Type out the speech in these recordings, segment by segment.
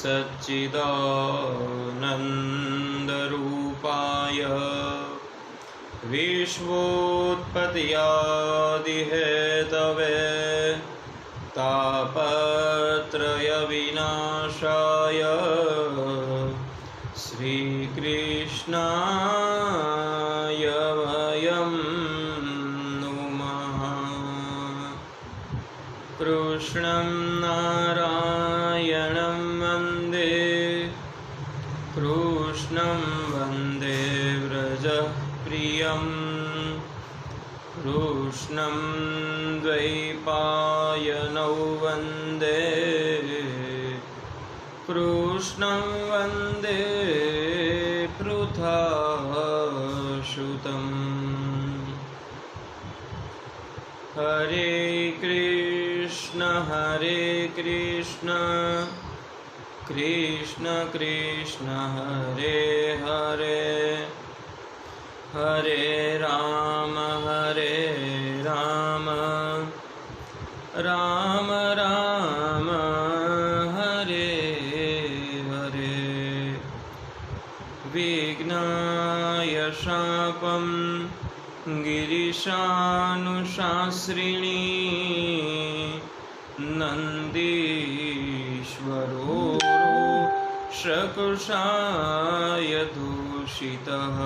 सच्चिदानन्दरूपाय विश्वोत्पत्त्यादिहेतवे तापत्रयविनाशाय श्रीकृष्णाय वयं नुमः। कृष्णं नारायणं वन्दे, कृष्णं वन्दे व्रजप्रियं, कृष्णं द्वैपायनौ वन्दे, कृष्णं वन्दे पृथासुतम्। हरे कृष्ण कृष्ण कृष्ण हरे हरे, हरे राम राम राम हरे हरे। विघ्नाय शापं गिरिशानुशास्त्रिणी, नन्दीश्वरो शकुशाय दूषितः,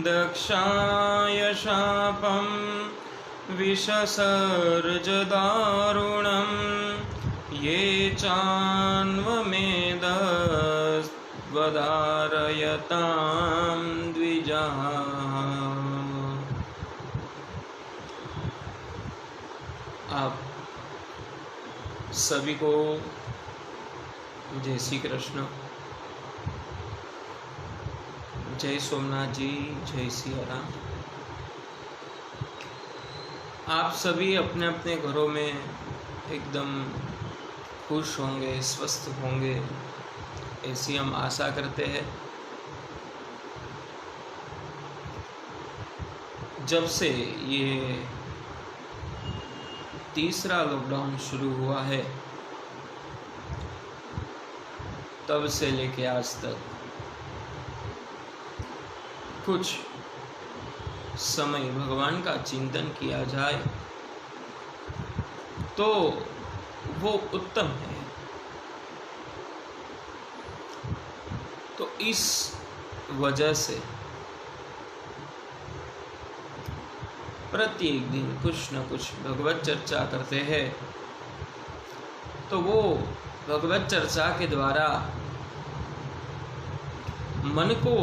दक्षाय शापं विषसर्जदारुणं, ये चान्वमेधस्त्वदारयतां द्विजाः। आप सभी को जय श्री कृष्ण, जय सोमनाथ जी, जय सिया राम। आप सभी अपने अपने घरों में एकदम खुश होंगे, स्वस्थ होंगे, ऐसी हम आशा करते हैं। जब से ये तीसरा लॉकडाउन शुरू हुआ है, तब से लेके आज तक कुछ समय भगवान का चिंतन किया जाए तो वो उत्तम है। तो इस वजह से प्रत्येक दिन कुछ न कुछ भगवत चर्चा करते हैं, तो वो भगवत चर्चा के द्वारा मन को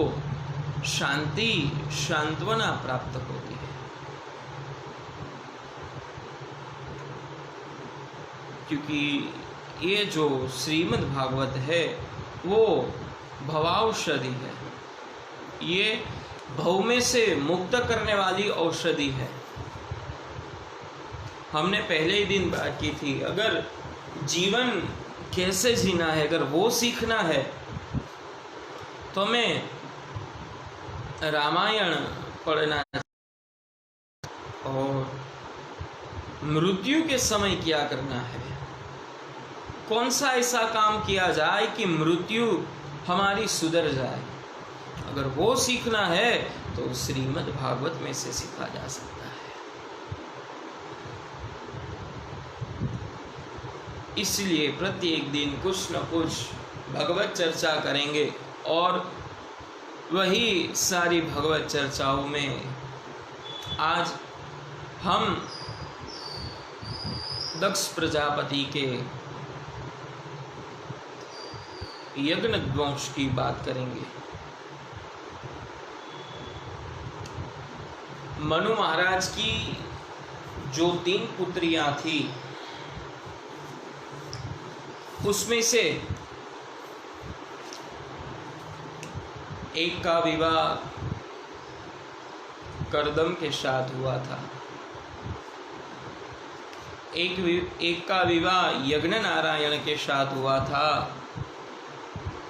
शांति, सांत्वना प्राप्त होती है। क्योंकि ये जो श्रीमद् भागवत है वो भवौषधि है, ये भव में से मुक्त करने वाली औषधि है। हमने पहले ही दिन बात की थी, अगर जीवन कैसे जीना है, अगर वो सीखना है तो हमें रामायण पढ़ना और मृत्यु के समय क्या करना है, कौन सा ऐसा काम किया जाए कि मृत्यु हमारी सुधर जाए। अगर वो सीखना है तो श्रीमद् भागवत में से सीखा जा सकता है। इसलिए प्रत्येक दिन कुछ न कुछ भगवत चर्चा करेंगे और वही सारी भगवत चर्चाओं में आज हम दक्ष प्रजापति के यज्ञ ध्वंस की बात करेंगे। मनु महाराज की जो 3 पुत्रियां थी, उसमें से एक का विवाह करदम के साथ हुआ था, एक का विवाह यज्ञ नारायण के साथ हुआ था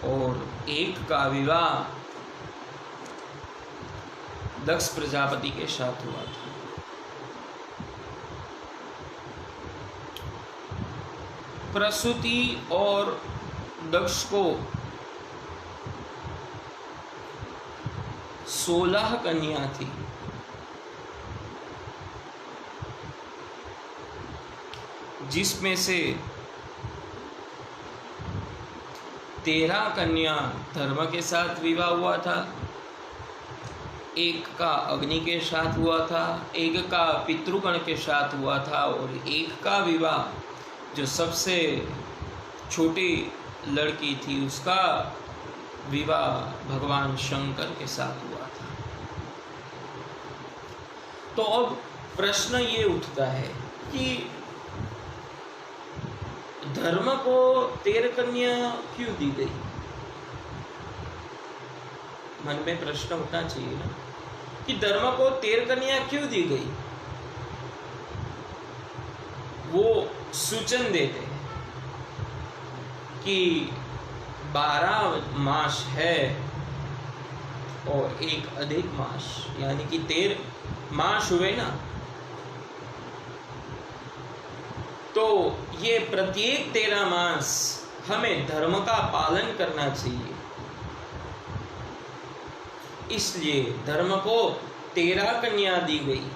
और एक का विवाह दक्ष प्रजापति के साथ हुआ था। प्रसूति और दक्ष को 16 कन्या थी। जिसमें से 13 कन्या धर्म के साथ विवाह हुआ था, एक का अग्नि के साथ हुआ था, एक का पितृगण के साथ हुआ था और एक का विवाह जो सबसे छोटी लड़की थी उसका विवाह भगवान शंकर के साथ हुआ था। तो अब प्रश्न ये उठता है कि धर्म को 13 कन्या क्यों दी गई? मन में प्रश्न उठना चाहिए ना कि धर्म को 13 कन्या क्यों दी गई। वो सूचन देते हैं कि 12 मास है और एक अधिक मास, यानी कि 13 मास हुए ना। तो ये प्रत्येक 13 मास हमें धर्म का पालन करना चाहिए, इसलिए धर्म को 13 कन्या दी गई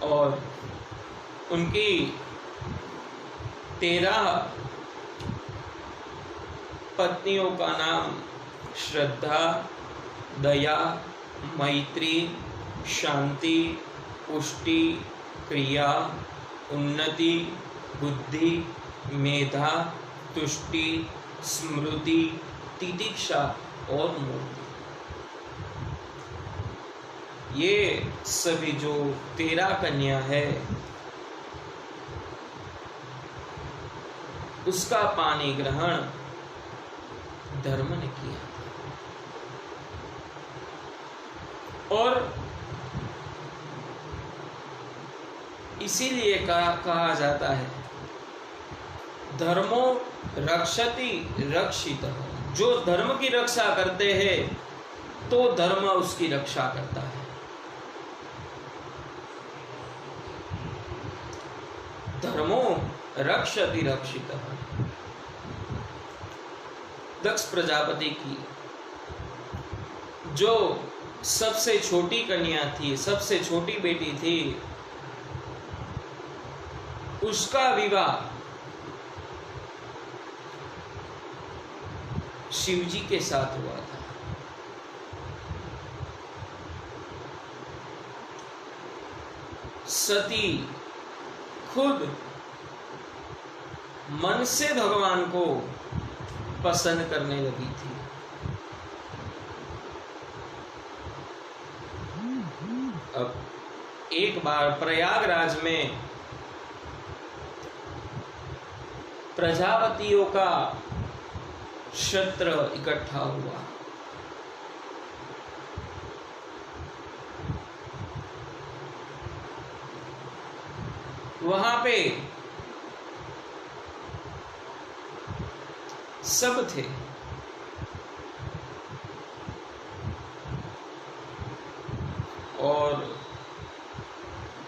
और उनकी 13 पत्नियों का नाम श्रद्धा, दया, मैत्री, शांति, पुष्टि, क्रिया, उन्नति, बुद्धि, मेधा, तुष्टि, स्मृति, तितिक्षा और मूर्ति। ये सभी जो 13 कन्या है उसका पानी ग्रहण धर्म ने किया और इसीलिए कहा जाता है धर्मो रक्षति रक्षितः। जो धर्म की रक्षा करते हैं तो धर्म उसकी रक्षा करता है। धर्मो रक्षति रक्षितः। दक्ष प्रजापति की जो सबसे छोटी कन्या थी, सबसे छोटी बेटी थी, उसका विवाह शिवजी के साथ हुआ था। सती खुद मन से भगवान को पसंद करने लगी थी। अब एक बार प्रयागराज में प्रजापतियों का क्षत्र इकट्ठा हुआ। वहां पे सब थे। और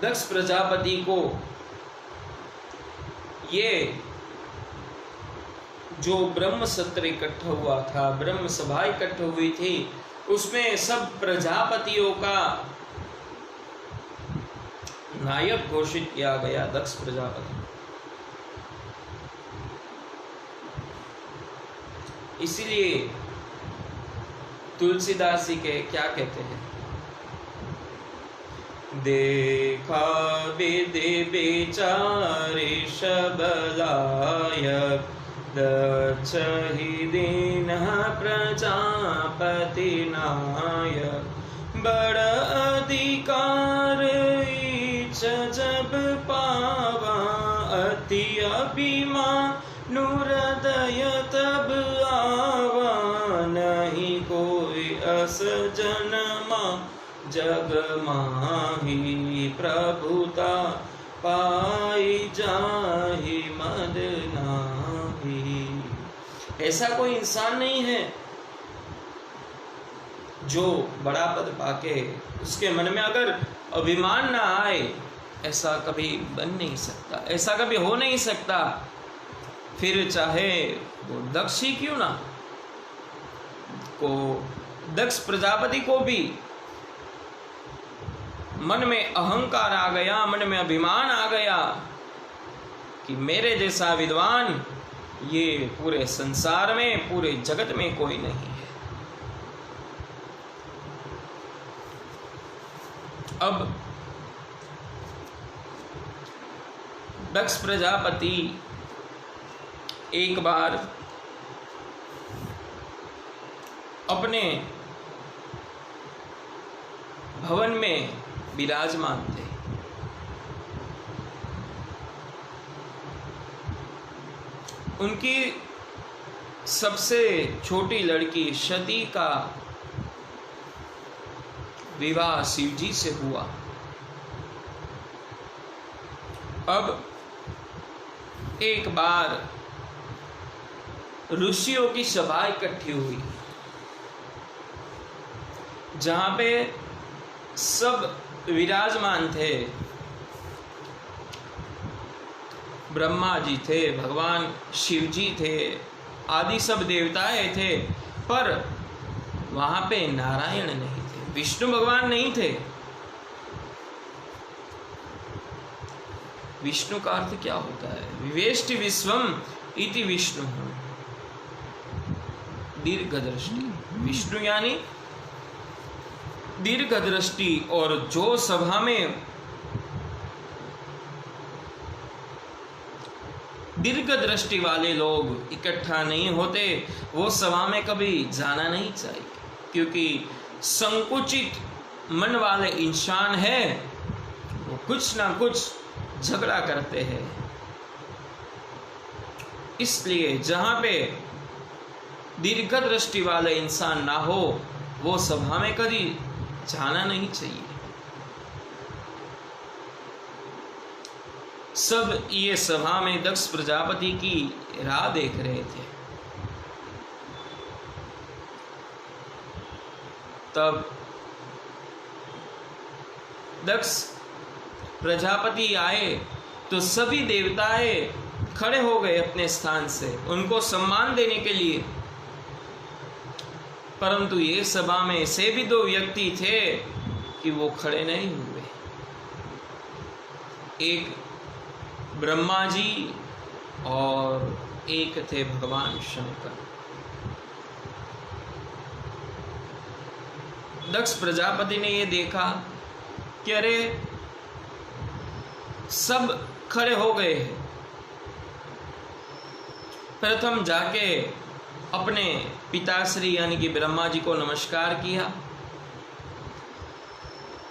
दक्ष प्रजापति को ये जो ब्रह्म सत्र इकट्ठा हुआ था, ब्रह्म सभा इकट्ठा हुई थी, उसमें सब प्रजापतियों का नायक घोषित किया गया दक्ष प्रजापति। इसीलिए तुलसीदास जी के क्या कहते हैं, देखा विधि बेचारे सबलायक, दक्ष ही दीनः प्रजापति नायक, बड़ अधिकार इच्छ जब पावा, अति अभिमानु हृदय तब आवा, नहीं कोई अस जन्मा जग माही, प्रभुता पाई जाहि मद नाही। ऐसा कोई इंसान नहीं है जो बड़ा पद पाके उसके मन में अगर अभिमान ना आए, ऐसा कभी बन नहीं सकता, ऐसा कभी हो नहीं सकता। फिर चाहे वो दक्ष ही क्यों ना, को दक्ष प्रजापति को भी मन में अहंकार आ गया, मन में अभिमान आ गया कि मेरे जैसा विद्वान ये पूरे संसार में, पूरे जगत में कोई नहीं है। अब दक्ष प्रजापति एक बार अपने भवन में विराजमान थे। उनकी सबसे छोटी लड़की सती का विवाह शिवजी से हुआ। अब एक बार ऋषियों की सभा इकट्ठी हुई, जहां पे सब विराजमान थे। ब्रह्मा जी थे, भगवान शिव जी थे, आदि सब देवताएं थे, पर वहां पे नारायण नहीं थे, विष्णु भगवान नहीं थे। विष्णु का अर्थ क्या होता है? विवेष्टि विश्वम इति विष्णु, दीर्घ दृष्टि। विष्णु यानी दीर्घ दृष्टि। और जो सभा में दीर्घ दृष्टि वाले लोग इकट्ठा नहीं होते, वो सभा में कभी जाना नहीं चाहिए, क्योंकि संकुचित मन वाले इंसान है, वो कुछ ना कुछ झगड़ा करते हैं। इसलिए जहां पे दीर्घ दृष्टि वाले इंसान ना हो, वो सभा में कभी जाना नहीं चाहिए। सब ये सभा में दक्ष प्रजापति की राह देख रहे थे। तब दक्ष प्रजापति आए तो सभी देवताएं खड़े हो गए अपने स्थान से उनको सम्मान देने के लिए। परंतु ये सभा में ऐसे भी दो व्यक्ति थे कि वो खड़े नहीं हुए। एक ब्रह्मा जी और एक थे भगवान शंकर। दक्ष प्रजापति ने ये देखा कि अरे सब खड़े हो गए हैं। प्रथम जाके अपने पिताश्री यानी कि ब्रह्मा जी को नमस्कार किया।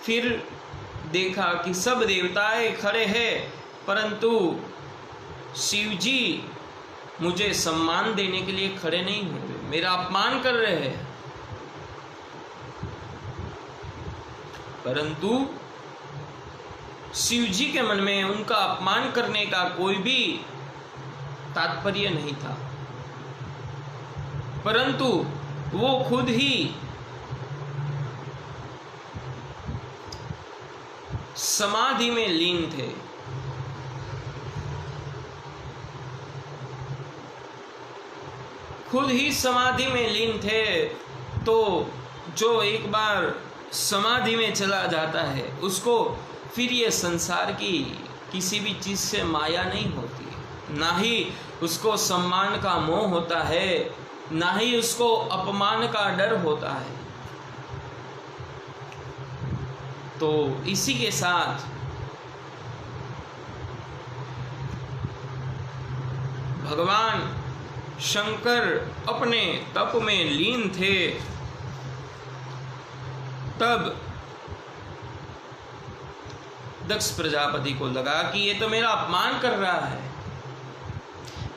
फिर देखा कि सब देवताएं खड़े हैं, परंतु शिव जी मुझे सम्मान देने के लिए खड़े नहीं हुए, मेरा अपमान कर रहे हैं। परंतु शिव जी के मन में उनका अपमान करने का कोई भी तात्पर्य नहीं था, परंतु वो खुद ही समाधि में लीन थे। खुद ही समाधि में लीन थे। तो जो एक बार समाधि में चला जाता है उसको फिर ये संसार की किसी भी चीज से माया नहीं होती, ना ही उसको सम्मान का मोह होता है, ना ही उसको अपमान का डर होता है। तो इसी के साथ भगवान शंकर अपने तप में लीन थे। तब दक्ष प्रजापति को लगा कि ये तो मेरा अपमान कर रहा है।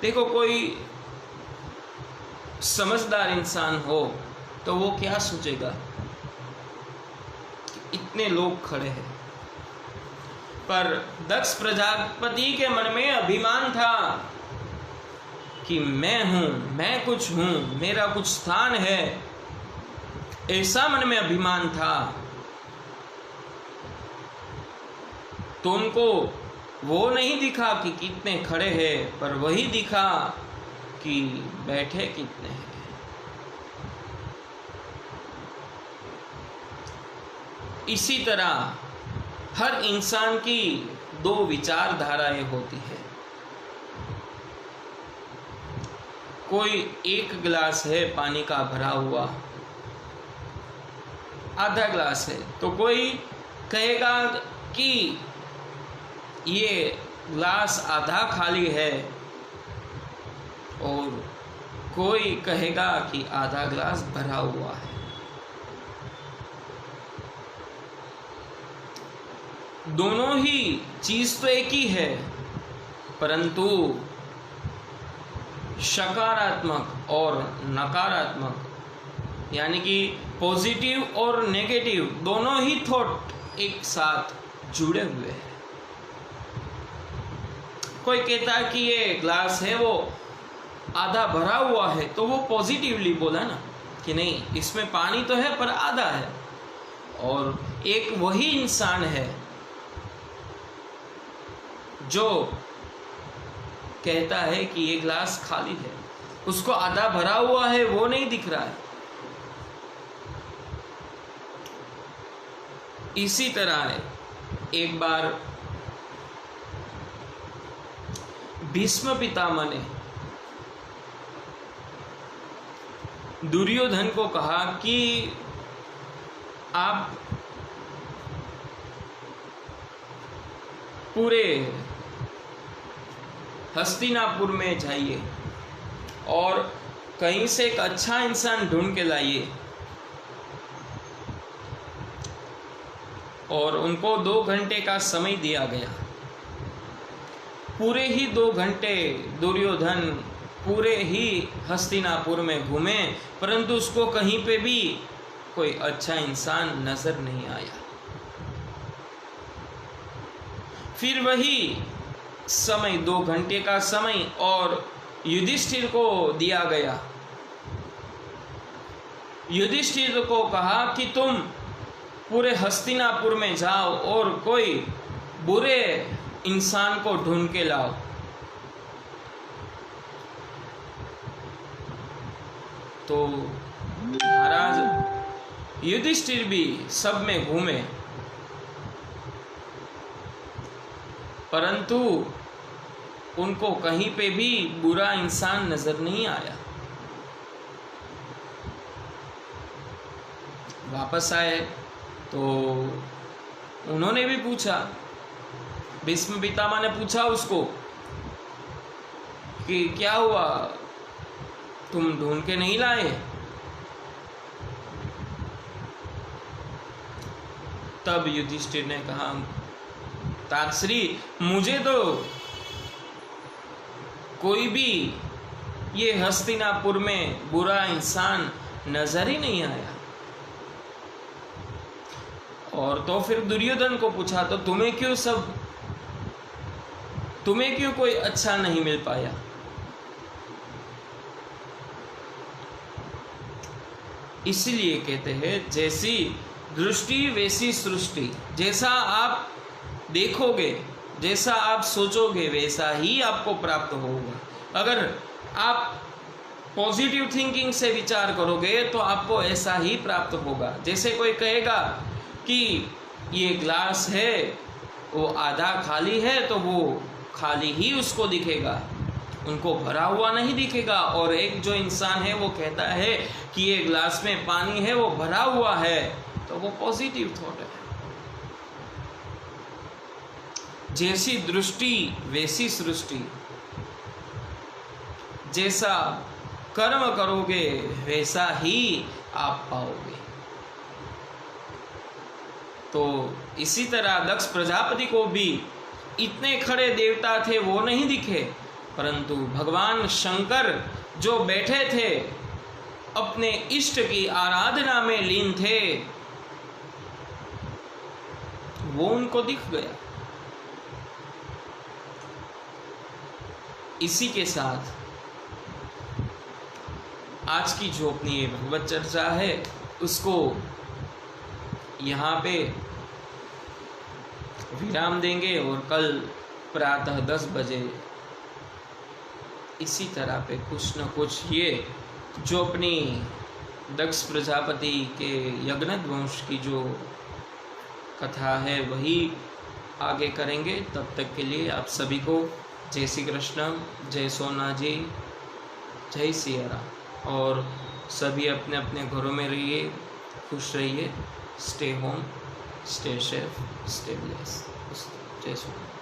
देखो, कोई समझदार इंसान हो तो वो क्या सोचेगा, इतने लोग खड़े हैं। पर दक्ष प्रजापति के मन में अभिमान था कि मैं हूं, मैं कुछ हूं, मेरा कुछ स्थान है, ऐसा मन में अभिमान था। तो उनको वो नहीं दिखा कि कितने खड़े हैं, पर वही दिखा कि बैठे कितने हैं। इसी तरह हर इंसान की दो विचारधाराएं होती है। कोई एक गिलास है पानी का भरा हुआ, आधा गिलास है, तो कोई कहेगा कि ये गिलास आधा खाली है, और कोई कहेगा कि आधा गिलास भरा हुआ है। दोनों ही चीज तो एक ही है, परंतु सकारात्मक और नकारात्मक यानी कि पॉजिटिव और नेगेटिव दोनों ही थॉट एक साथ जुड़े हुए हैं। कोई कहता है कि ये ग्लास है वो आधा भरा हुआ है, तो वो पॉजिटिवली बोला ना कि नहीं, इसमें पानी तो है पर आधा है। और एक वही इंसान है जो कहता है कि ये ग्लास खाली है, उसको आधा भरा हुआ है वो नहीं दिख रहा है। इसी तरह एक बार भीष्म पितामह ने दुर्योधन को कहा कि आप पूरे हस्तिनापुर में जाइए और कहीं से एक अच्छा इंसान ढूंढ के लाइए, और उनको 2 घंटे का समय दिया गया। पूरे ही 2 घंटे दुर्योधन पूरे ही हस्तिनापुर में घूमे, परंतु उसको कहीं पे भी कोई अच्छा इंसान नजर नहीं आया। फिर वही समय 2 घंटे का समय और युधिष्ठिर को दिया गया। युधिष्ठिर को कहा कि तुम पूरे हस्तिनापुर में जाओ और कोई बुरे इंसान को ढूंढ के लाओ। तो महाराज युधिष्ठिर भी सब में घूमे, परंतु उनको कहीं पे भी बुरा इंसान नजर नहीं आया। वापस आए तो उन्होंने भी पूछा, भीष्म पितामह ने पूछा उसको कि क्या हुआ, तुम ढूंढ के नहीं लाए? तब युधिष्ठिर ने कहा, ताक्षरी मुझे तो कोई भी ये हस्तिनापुर में बुरा इंसान नजर ही नहीं आया। और तो फिर दुर्योधन को पूछा, तो तुम्हें क्यों कोई अच्छा नहीं मिल पाया? इसलिए कहते हैं जैसी दृष्टि वैसी सृष्टि। जैसा आप देखोगे, जैसा आप सोचोगे, वैसा ही आपको प्राप्त होगा। अगर आप पॉजिटिव थिंकिंग से विचार करोगे तो आपको ऐसा ही प्राप्त होगा। जैसे कोई कहेगा कि ये ग्लास है वो आधा खाली है, तो वो खाली ही उसको दिखेगा, उनको भरा हुआ नहीं दिखेगा। और एक जो इंसान है वो कहता है कि ये ग्लास में पानी है वो भरा हुआ है, तो वो पॉजिटिव थॉट है। जैसी दृष्टि वैसी सृष्टि। जैसा कर्म करोगे वैसा ही आप पाओगे। तो इसी तरह दक्ष प्रजापति को भी इतने खड़े देवता थे वो नहीं दिखे, परंतु भगवान शंकर जो बैठे थे अपने इष्ट की आराधना में लीन थे, वो उनको दिख गया। इसी के साथ आज की जो अपनी ये भगवत चर्चा है उसको यहाँ पे विराम देंगे, और कल प्रातः 10 बजे इसी तरह पे कुछ न कुछ ये जो अपनी दक्ष प्रजापति के यज्ञनाथ वंश की जो कथा है वही आगे करेंगे। तब तक के लिए आप सभी को जय श्री कृष्ण, जय सोना जी, जय सिया राम। और सभी अपने अपने घरों में रहिए, खुश रहिए, stay home, stay safe, stay blessed. जय सोना।